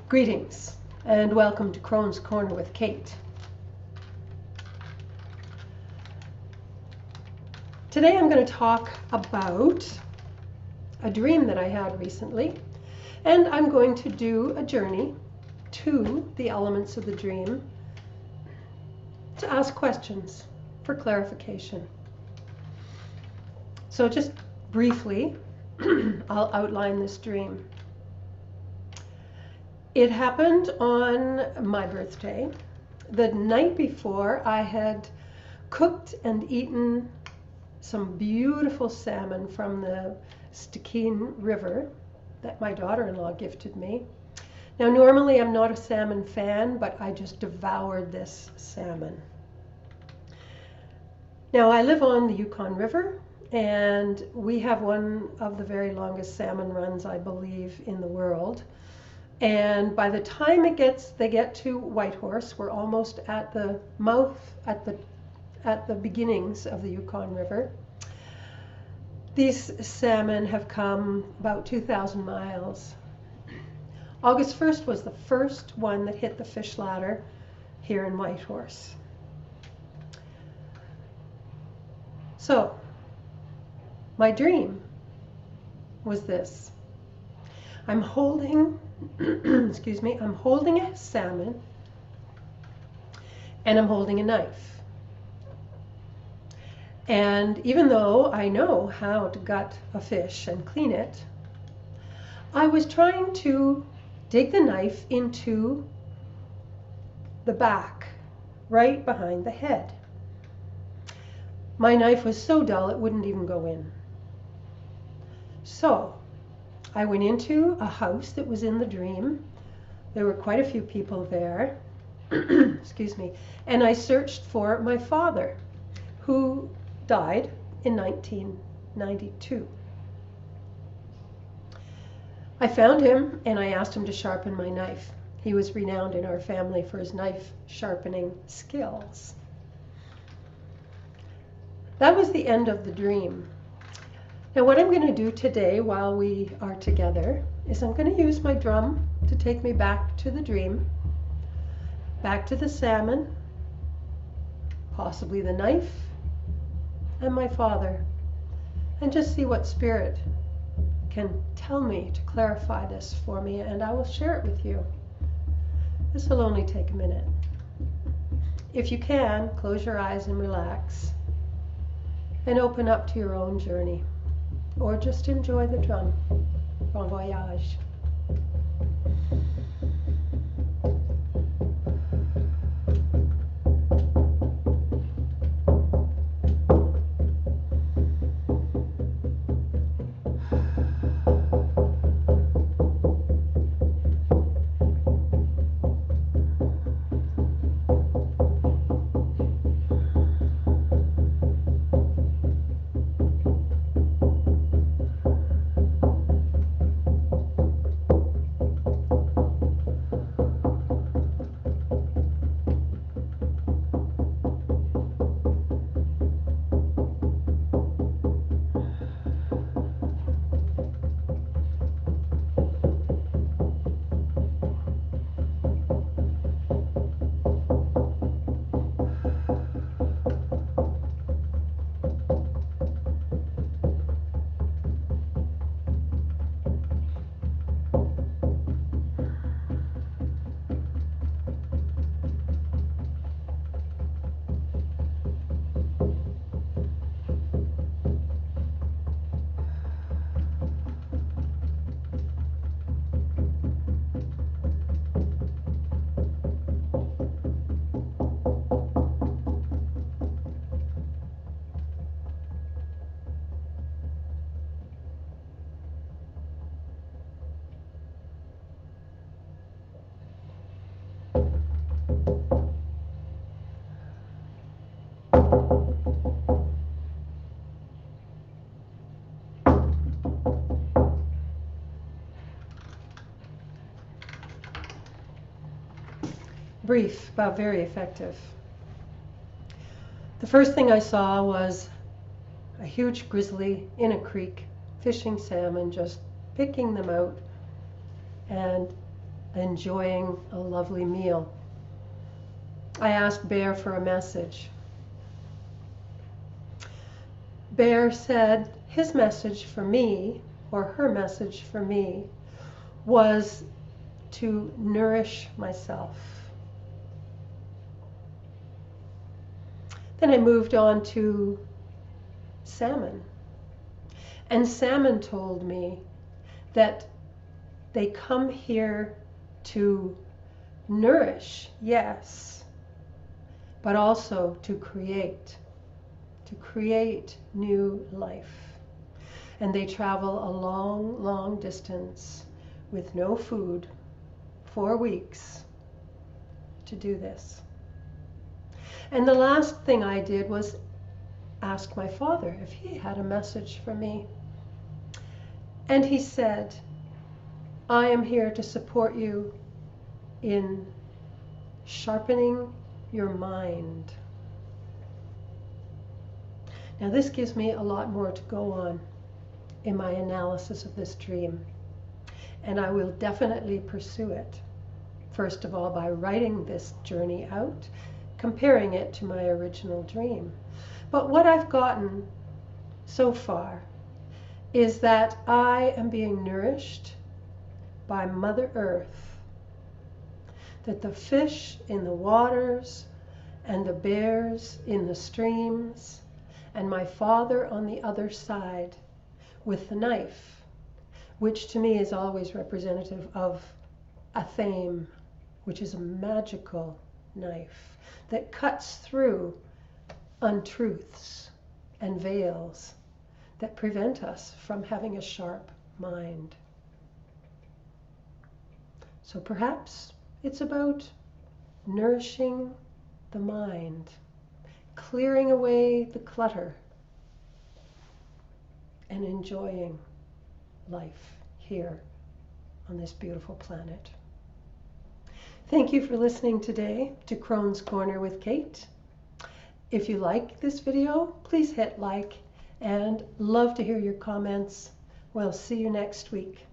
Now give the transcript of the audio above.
Greetings and welcome to Crone's Corner with Cate. Today I'm going to talk about a dream that I had recently, and I'm going to do a journey to the elements of the dream to ask questions for clarification. So just briefly, I'll outline this dream. It happened on my birthday. The night before, I had cooked and eaten some beautiful salmon from the Cate River that my daughter-in-law gifted me. Now, normally I'm not a salmon fan, but I just devoured this salmon. Now, I live on the Yukon River, and we have one of the very longest salmon runs, I believe, in the world. And by the time they get to Whitehorse, we're almost at the mouth, at the beginnings of the Yukon River. These salmon have come about 2,000 miles. August 1st was the first one that hit the fish ladder here in Whitehorse. So, my dream was this. I'm holding I'm holding a salmon and I'm holding a knife. And even though I know how to gut a fish and clean it, I was trying to dig the knife into the back, right behind the head. My knife was so dull it wouldn't even go in. So I went into a house that was in the dream. There were quite a few people there. Excuse me. And I searched for my father, who died in 1992. I found him and I asked him to sharpen my knife. He was renowned in our family for his knife sharpening skills. That was the end of the dream. Now, what I'm going to do today while we are together is I'm going to use my drum to take me back to the dream, back to the salmon, possibly the knife, and my father, and just see what spirit can tell me to clarify this for me, and I will share it with you. This will only take a minute. If you can, close your eyes and relax, and open up to your own journey. Or just enjoy the drum. Bon voyage. Brief, but very effective. The first thing I saw was a huge grizzly in a creek fishing salmon, just picking them out, and enjoying a lovely meal. I asked Bear for a message. Bear said his message for me, or her message for me, was to nourish myself. Then I moved on to Salmon. And Salmon told me that they come here to nourish, yes, but also to create new life. And they travel a long, long distance with no food, 4 weeks, to do this. And the last thing I did was ask my father if he had a message for me. And he said, I am here to support you in sharpening your mind. Now this gives me a lot more to go on in my analysis of this dream. And I will definitely pursue it. First of all, by writing this journey out, comparing it to my original dream. But what I've gotten so far is that I am being nourished by Mother Earth. That the fish in the waters and the bears in the streams and my father on the other side with the knife, which to me is always representative of a thame, which is a magical knife that cuts through untruths and veils that prevent us from having a sharp mind. So perhaps it's about nourishing the mind, clearing away the clutter, and enjoying life here on this beautiful planet. Thank you for listening today to Crone's Corner with Cate. If you like this video, please hit like and love to hear your comments. We'll see you next week.